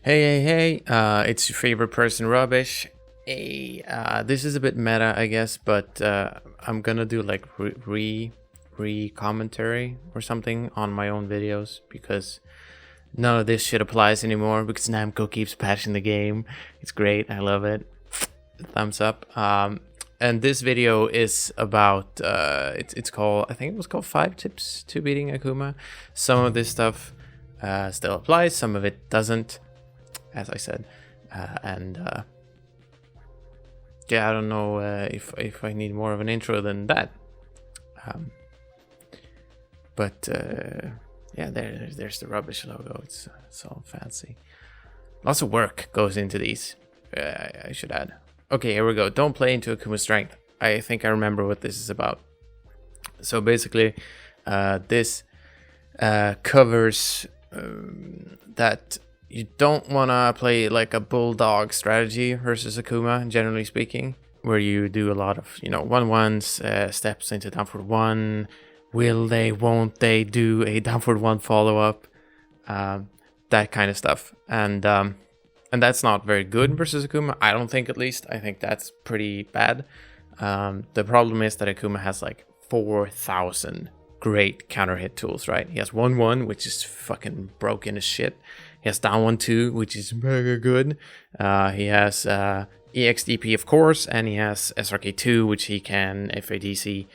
Hey, it's your favorite person, Rubbish. Hey, this is a bit meta, I guess, but I'm gonna do like re commentary or something on my own videos because none of this shit applies anymore because Namco keeps patching the game. It's great, I love it. Thumbs up. And this video is about it's called, I think it was called 5 Tips to Beating Akuma. Some of this stuff still applies, some of it doesn't, as I said, yeah, I don't know if I need more of an intro than that, but yeah, there's the Rubbish logo. It's all fancy. Lots of work goes into these. I should add. Okay, here we go. Don't play into Akuma's strength. I think I remember what this is about. So basically, this covers that you don't want to play like a bulldog strategy versus Akuma, generally speaking, where you do a lot of, 1-1s, steps into down for 1, will they, won't they do a down for 1 follow-up, that kind of stuff. And that's not very good versus Akuma, I don't think, at least. I think that's pretty bad. The problem is that Akuma has like 4,000 great counter hit tools, right? He has 1-1, which is fucking broken as shit. He has down 1-2, which is mega good. He has EXDP, of course, and he has SRK2, which he can FADC.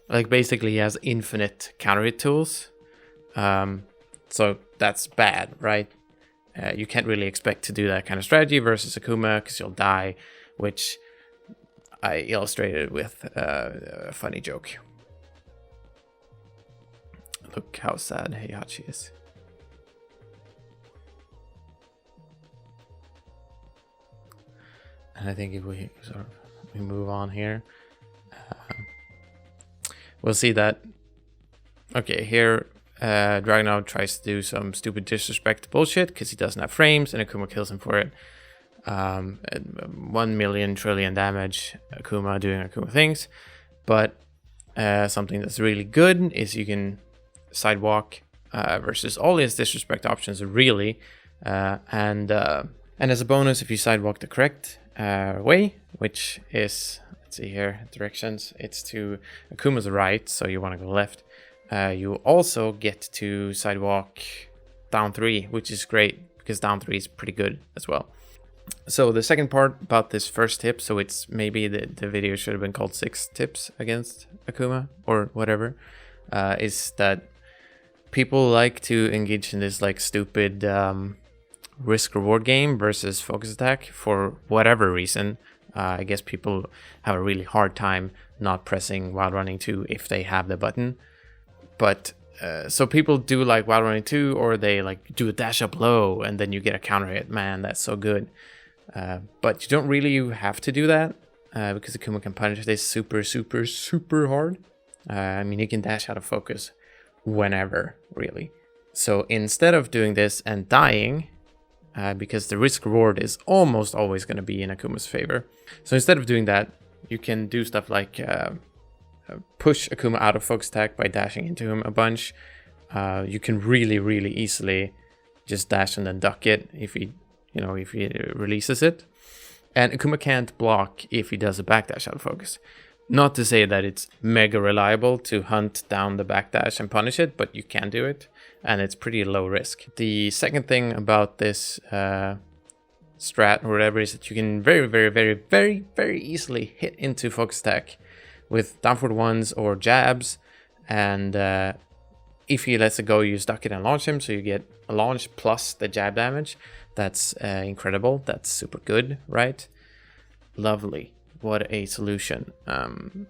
Like, basically, he has infinite counter hit tools. So that's bad, right? You can't really expect to do that kind of strategy versus Akuma because you'll die, which I illustrated with a funny joke. Look how sad Heihachi is. And I think if we move on here, we'll see that. Okay, here Dragunov tries to do some stupid disrespect bullshit because he doesn't have frames, and Akuma kills him for it. 1 million trillion damage, Akuma doing Akuma things. But something that's really good is you can sidewalk versus all his disrespect options, really. And as a bonus, if you sidewalk the correct way, which is, let's see here, directions, it's to Akuma's right, so you want to go left. You also get to sidewalk down 3, which is great because down 3 is pretty good as well. So the second part about this first tip, so it's maybe the video should have been called 6 tips against Akuma or whatever, is that people like to engage in this like stupid risk reward game versus focus attack for whatever reason. I guess people have a really hard time not pressing while running 2 if they have the button. But so people do like while running 2, or they like do a dash up low and then you get a counter hit. Man, that's so good. But you don't really have to do that because Akuma can punish this super hard. I mean, he can dash out of focus whenever, really. So instead of doing this and dying, because the risk reward is almost always going to be in Akuma's favor. So instead of doing that, you can do stuff like push Akuma out of focus attack by dashing into him a bunch. You can really easily just dash and then duck it if he releases it. And Akuma can't block if he does a backdash out of focus. Not to say that it's mega reliable to hunt down the backdash and punish it, but you can do it, and it's pretty low risk. The second thing about this strat or whatever is that you can very easily hit into focus attack with down forward 1s or jabs, and if he lets it go, you duck it and launch him, so you get a launch plus the jab damage. That's incredible. That's super good, right? Lovely. What a solution. And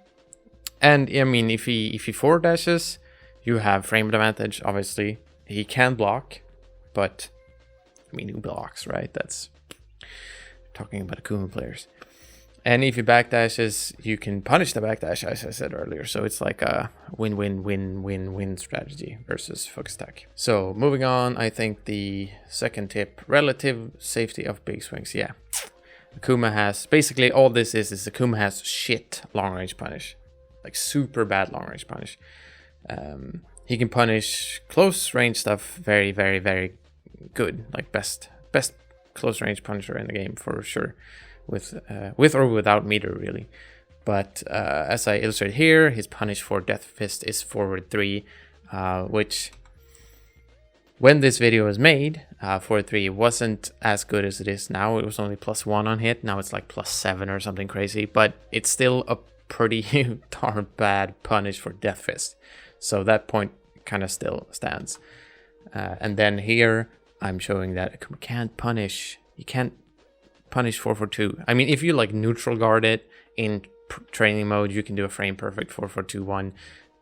I mean, if he forward dashes, you have frame advantage, obviously. He can block, but I mean, who blocks, right? That's talking about Akuma players. And if he backdashes, you can punish the backdash, as I said earlier. So it's like a win-win-win-win-win strategy versus focus attack. So moving on, I think the second tip, relative safety of big swings. Yeah. Akuma has, basically all this is Akuma has shit long range punish, like super bad long range punish. He can punish close range stuff very good, like best close range punisher in the game for sure, with or without meter really. But as I illustrate here, his punish for Death Fist is forward 3, which when this video was made, forward 3 wasn't as good as it is now. It was only +1 on hit. Now it's like +7 or something crazy, but it's still a pretty darn bad punish for Death Fist. So that point kind of still stands. And then here I'm showing that Akuma can't punish. You can't punish 442. I mean, if you like neutral guard it in training mode, you can do a frame perfect 442-1,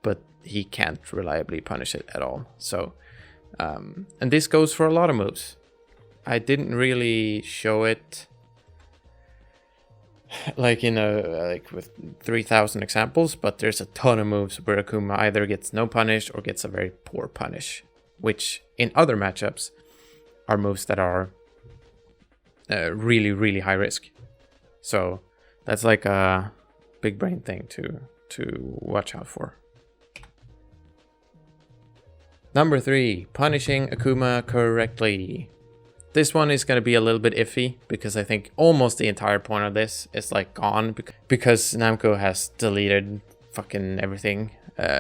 but he can't reliably punish it at all. So, and this goes for a lot of moves. I didn't really show it like like with 3,000 examples, but there's a ton of moves where Akuma either gets no punish or gets a very poor punish, which in other matchups are moves that are really, really high risk. So that's like a big brain thing to watch out for. Number 3, punishing Akuma correctly. This one is going to be a little bit iffy because I think almost the entire point of this is like gone because Namco has deleted fucking everything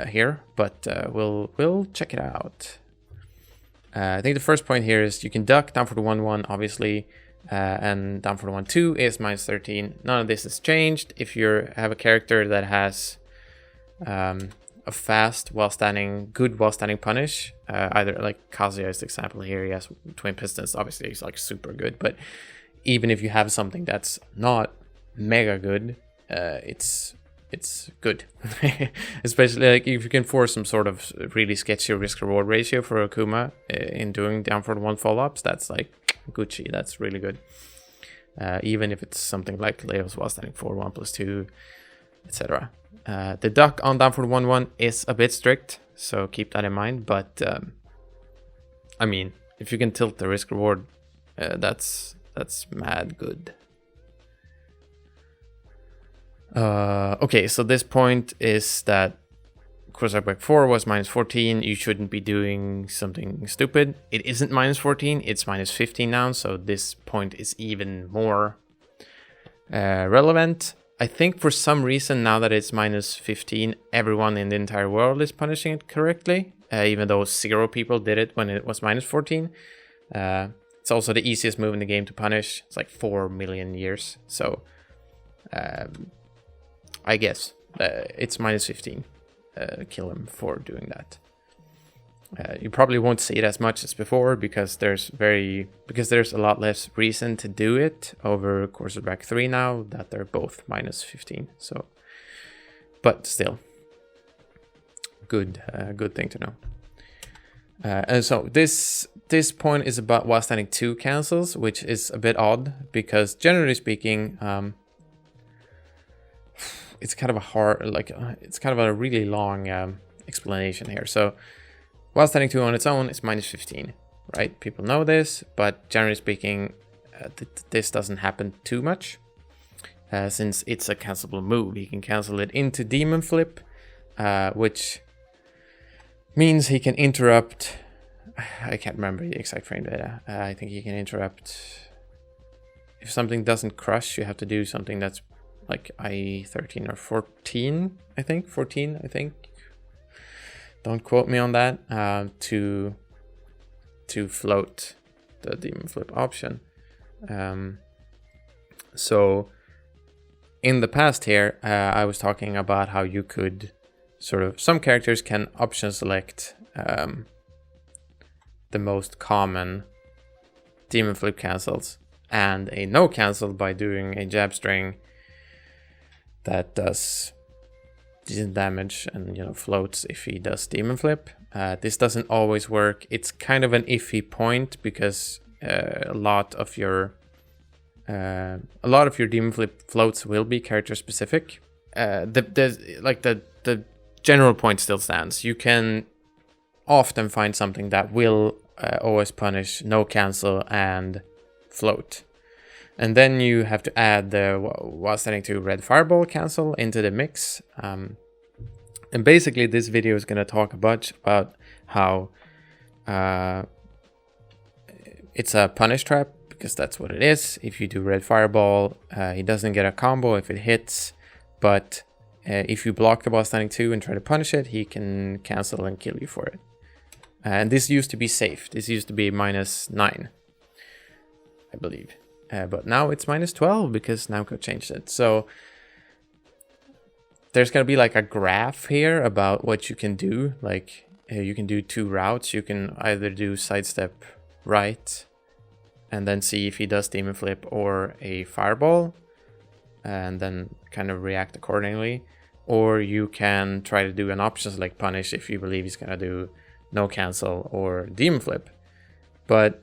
here, but we'll check it out. I think the first point here is you can duck down for the 1-1 obviously, and down for the 1-2 is -13. None of this has changed. If you have a character that has a fast good while standing punish, either like Kazuya is the example here, he has twin pistons, obviously he's like super good, but even if you have something that's not mega good, it's good. Especially like if you can force some sort of really sketchy risk reward ratio for Akuma in doing down for the 1 follow-ups, that's like Gucci, that's really good. Even if it's something like Leo's while standing 4, 1+2, etc. The duck on down for the 1-1 is a bit strict, so keep that in mind, but I mean, if you can tilt the risk reward, that's mad good. Okay, so this point is that Crosshair 4 was -14. You shouldn't be doing something stupid. It isn't -14, it's -15 now, so this point is even more relevant. I think for some reason now that it's -15, everyone in the entire world is punishing it correctly, even though 0 people did it when it was -14. It's also the easiest move in the game to punish. It's like 4 million years, so I guess it's -15. Kill him for doing that. You probably won't see it as much as before because there's a lot less reason to do it over Quarterback 3 now that they're both -15. So, but still, good thing to know. And so this point is about while standing 2 cancels, which is a bit odd because generally speaking, it's kind of a hard, it's kind of a really long explanation here. So while standing 2 on its own is -15, right? People know this, but generally speaking, this doesn't happen too much since it's a cancelable move. He can cancel it into Demon Flip, which means he can interrupt. I can't remember the exact frame data. I think he can interrupt. If something doesn't crush, you have to do something that's like I13 or 14, I think. 14, I think. Don't quote me on that. To float the Demon Flip option. So in the past here, I was talking about how you could some characters can option select the most common Demon Flip cancels and a no cancel by doing a jab string that does decent damage and floats if he does Demon Flip. This doesn't always work. It's kind of an iffy point because a lot of your Demon Flip floats will be character specific. The general point still stands. You can often find something that will always punish no cancel and float. And then you have to add the while standing 2 red fireball cancel into the mix. And basically this video is going to talk a bunch about how it's a punish trap because that's what it is. If you do red fireball, he doesn't get a combo if it hits, but if you block the while standing 2 and try to punish it, he can cancel and kill you for it. And this used to be safe. This used to be -9, I believe. But now it's -12 because Namco changed it. So there's going to be like a graph here about what you can do. Like you can do 2 routes. You can either do sidestep right and then see if he does demon flip or a fireball and then kind of react accordingly. Or you can try to do an option select punish if you believe he's going to do no cancel or demon flip. But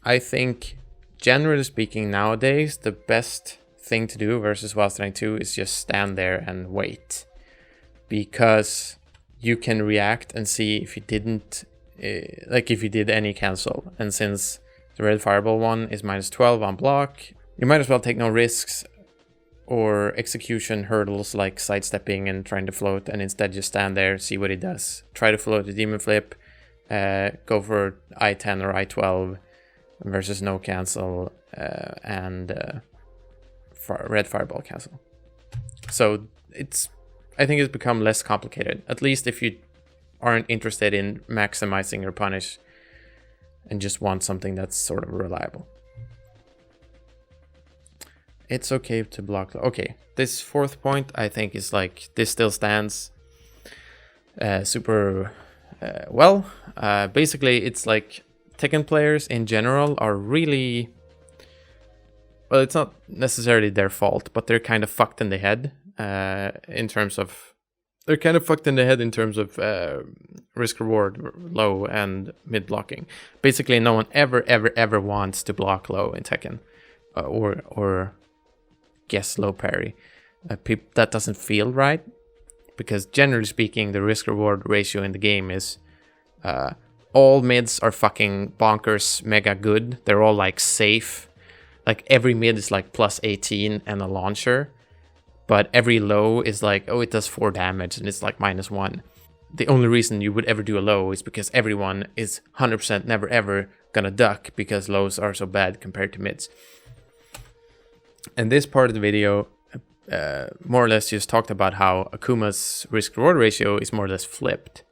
I think, generally speaking, nowadays the best thing to do versus while standing 2 is just stand there and wait, because you can react and see if you didn't like if you did any cancel. And since the red fireball one is -12 on block, you might as well take no risks or execution hurdles like sidestepping and trying to float, and instead just stand there, see what he does. Try to float the demon flip, go for I-10 or I-12 versus no cancel, and red fireball cancel. So I think it's become less complicated, at least if you aren't interested in maximizing your punish and just want something that's sort of reliable. It's okay to block. Okay, this 4th point I think is like, this still stands super well. Basically, it's like Tekken players in general are really, well, it's not necessarily their fault, but they're kind of fucked in the head in terms of risk reward, low and mid blocking. Basically, no one ever wants to block low in Tekken or guess low parry. That doesn't feel right, because generally speaking, the risk reward ratio in the game is all mids are fucking bonkers mega good. They're all like safe. Like every mid is like +18 and a launcher, but every low is like, oh, it does 4 damage and it's like -1. The only reason you would ever do a low is because everyone is 100% never ever gonna duck, because lows are so bad compared to mids. And this part of the video more or less just talked about how Akuma's risk reward ratio is more or less flipped.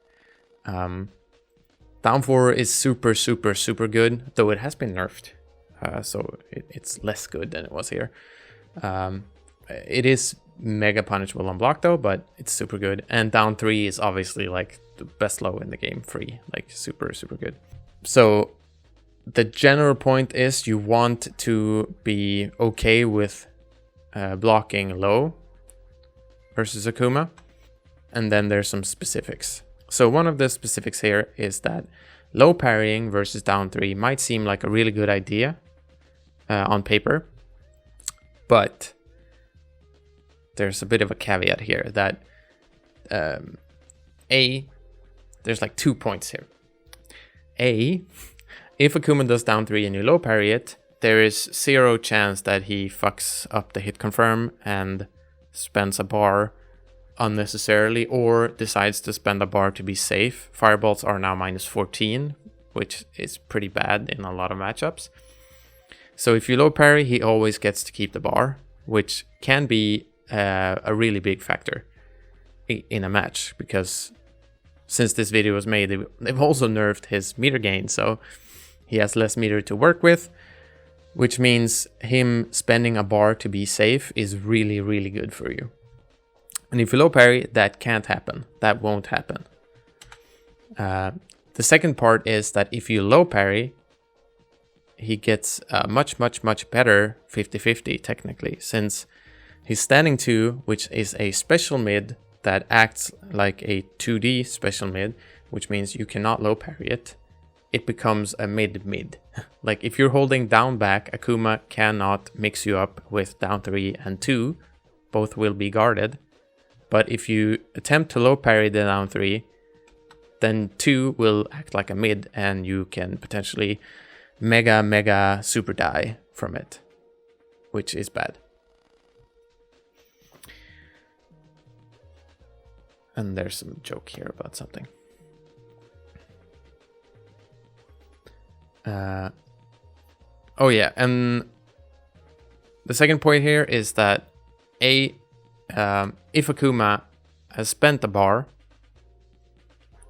Down 4 is super good, though it has been nerfed, so it's less good than it was here. It is mega punishable on block though, but it's super good. And down 3 is obviously like the best low in the game, free, like super good. So the general point is you want to be okay with blocking low versus Akuma, and then there's some specifics. So one of the specifics here is that low parrying versus down 3 might seem like a really good idea on paper, but there's a bit of a caveat here that there's like 2 points here. If Akuma does down 3 and you low parry it, there is 0 chance that he fucks up the hit confirm and spends a bar unnecessarily, or decides to spend a bar to be safe. Fireballs are now -14, which is pretty bad in a lot of matchups. So if you low parry, he always gets to keep the bar, which can be a really big factor in a match, because since this video was made, they've also nerfed his meter gain, so he has less meter to work with, which means him spending a bar to be safe is really good for you. And if you low parry, that can't happen. That won't happen. The second part is that if you low parry, he gets a much better 50-50 technically, since he's standing 2, which is a special mid that acts like a 2D special mid, which means you cannot low parry it. It becomes a mid. Like if you're holding down back, Akuma cannot mix you up with down 3 and 2. Both will be guarded. But if you attempt to low parry the down 3, then 2 will act like a mid, and you can potentially mega super die from it, which is bad. And there's some joke here about something. Oh yeah, and the second point here is that if Akuma has spent a bar,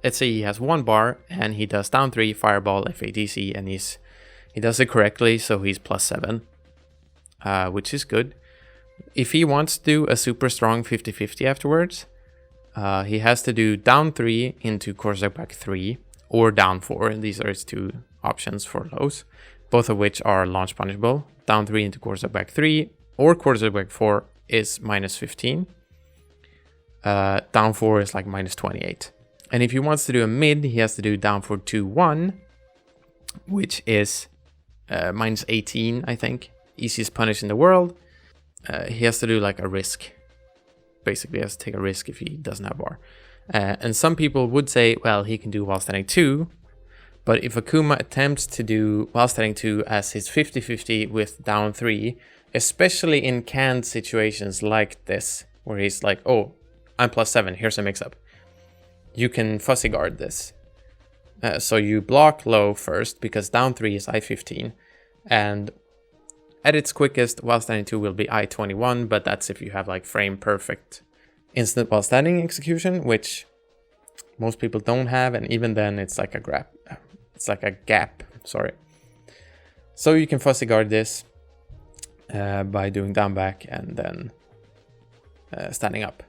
let's say he has 1 bar and he does down 3 fireball FADC and he does it correctly, so he's +7, which is good. If he wants to do a super strong 50-50 afterwards, he has to do down 3 into quarterstack back 3 or down 4. These are his 2 options for lows, both of which are launch punishable. Down 3 into quarterstack back 3 or quarterstack back 4 is -15. Down 4 is like -28. And if he wants to do a mid, he has to do down 4 2-1, which is -18, I think. Easiest punish in the world. He has to do like a risk. Basically, he has to take a risk if he doesn't have bar. And some people would say, well, he can do while standing 2. But if Akuma attempts to do while standing 2 as his 50-50 with down 3, especially in canned situations like this, where he's like, oh, I'm +7, here's a mix-up. You can fuzzy guard this. So you block low first, because down 3 is I-15. And at its quickest, while standing 2 will be I-21, but that's if you have like frame perfect instant while standing execution, which most people don't have, and even then it's like a gap. Sorry. So you can fuzzy guard this by doing down back and then standing up.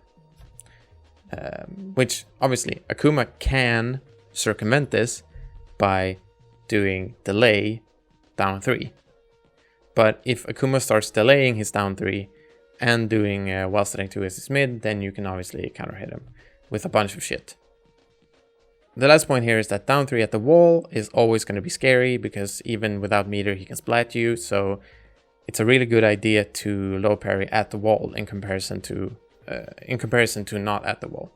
Which obviously Akuma can circumvent this by doing delay down 3. But if Akuma starts delaying his down 3 and doing while standing 2 as his mid, then you can obviously counter hit him with a bunch of shit. The last point here is that down 3 at the wall is always going to be scary, because even without meter he can splat you, so it's a really good idea to low parry at the wall in comparison to not at the wall.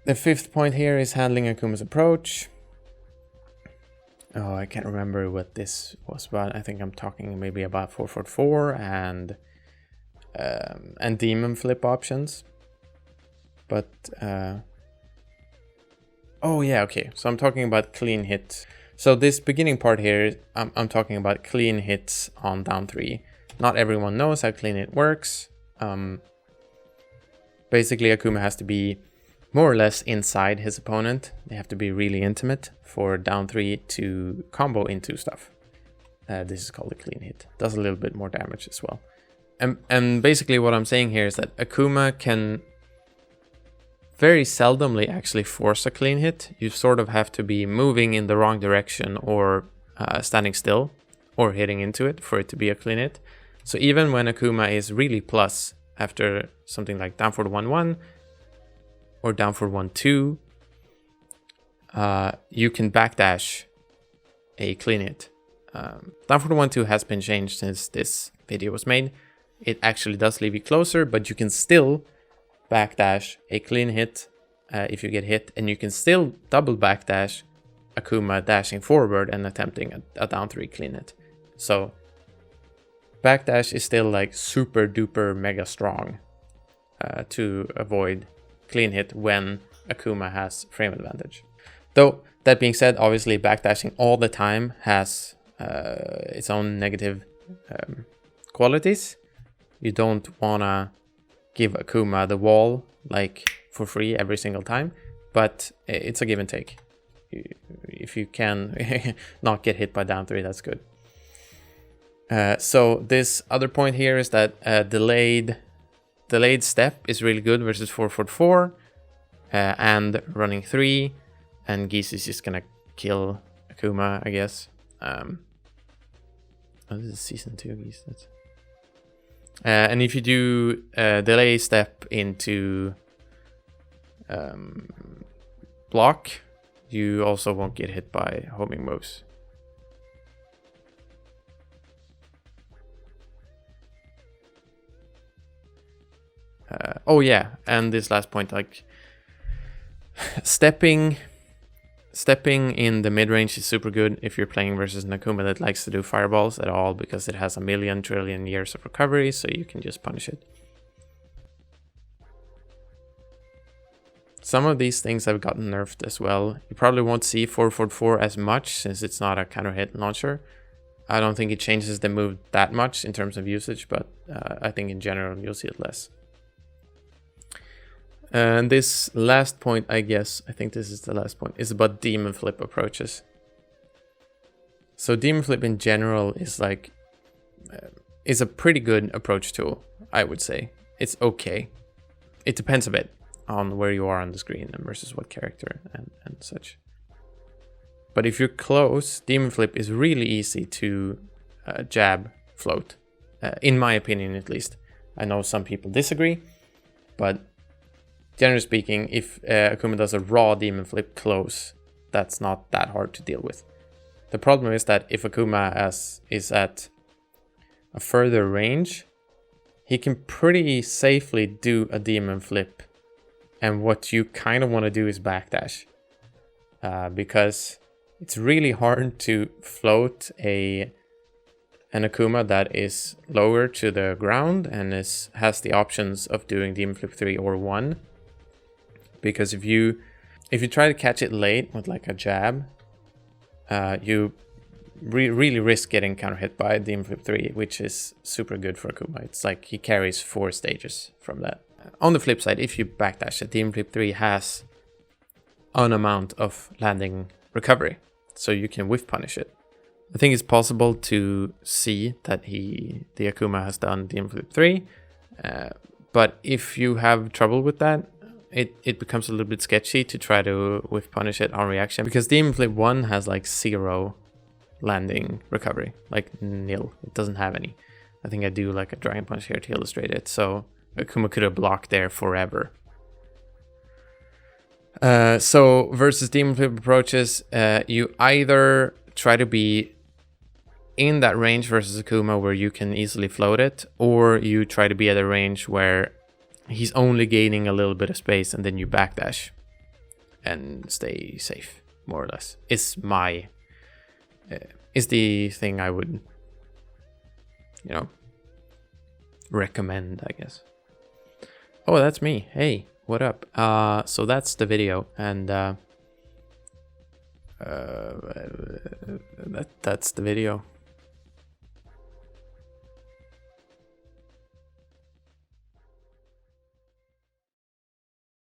The 5th point here is handling Akuma's approach. Oh, I can't remember what this was about. I think I'm talking maybe about 444 and demon flip options. But oh yeah, okay. So I'm talking about clean hit. So this beginning part here, I'm talking about clean hits on down 3. Not everyone knows how clean hit works. Basically, Akuma has to be more or less inside his opponent. They have to be really intimate for down 3 to combo into stuff. This is called a clean hit. Does a little bit more damage as well. And basically what I'm saying here is that Akuma can very seldomly actually force a clean hit. You sort of have to be moving in the wrong direction or standing still or hitting into it for it to be a clean hit. So even when Akuma is really plus after something like down forward 1-1 or down forward 1-2, you can backdash a clean hit. Down forward 1-2 has been changed since this video was made. It actually does leave you closer, but you can still backdash a clean hit if you get hit, and you can still double backdash Akuma dashing forward and attempting a down 3 clean hit. So backdash is still like super duper mega strong to avoid clean hit when Akuma has frame advantage. Though that being said, obviously backdashing all the time has its own negative qualities. You don't wanna give Akuma the wall like for free every single time, but it's a give and take. If you can not get hit by down 3, that's good. So this other point here is that delayed step is really good versus 444 and running 3, and Geese is just gonna kill Akuma, I guess. Oh, this is season 2 Geese. And if you do delay step into block, you also won't get hit by homing moves. Oh yeah, and this last point, like stepping Stepping in the mid-range is super good if you're playing versus an Akuma that likes to do fireballs at all, because it has a million trillion years of recovery, so you can just punish it. Some of these things have gotten nerfed as well. You probably won't see 444 as much since it's not a counter hit launcher. I don't think it changes the move that much in terms of usage, but I think in general you'll see it less. And this last point, I think this is the last point, is about demon flip approaches. So demon flip in general is like, is a pretty good approach tool, I would say. It's okay. It depends a bit on where you are on the screen and versus what character and such. But if you're close, demon flip is really easy to jab float, in my opinion at least. I know some people disagree, but generally speaking, if Akuma does a raw demon flip close, that's not that hard to deal with. The problem is that if Akuma is at a further range, he can pretty safely do a demon flip, and what you kind of want to do is backdash, because it's really hard to float an Akuma that is lower to the ground and has the options of doing demon flip 3 or 1. Because if you try to catch it late with like a jab, you really risk getting counter hit by demon flip 3, which is super good for Akuma. It's like he carries 4 stages from that. On the flip side, if you backdash it, demon flip 3 has an amount of landing recovery, so you can whiff punish it. I think it's possible to see that the Akuma has done demon flip 3, but if you have trouble with that, it becomes a little bit sketchy to try to whiff punish it on reaction, because demon flip 1 has like 0 landing recovery, like nil. It doesn't have any. I think I do like a dragon punch here to illustrate it, so Akuma could have blocked there forever. So versus demon flip approaches, you either try to be in that range versus Akuma where you can easily float it, or you try to be at a range where he's only gaining a little bit of space, and then you backdash and stay safe, more or less. Is the thing I would, recommend, I guess. Oh, that's me. Hey, what up? So that's the video, and that's the video.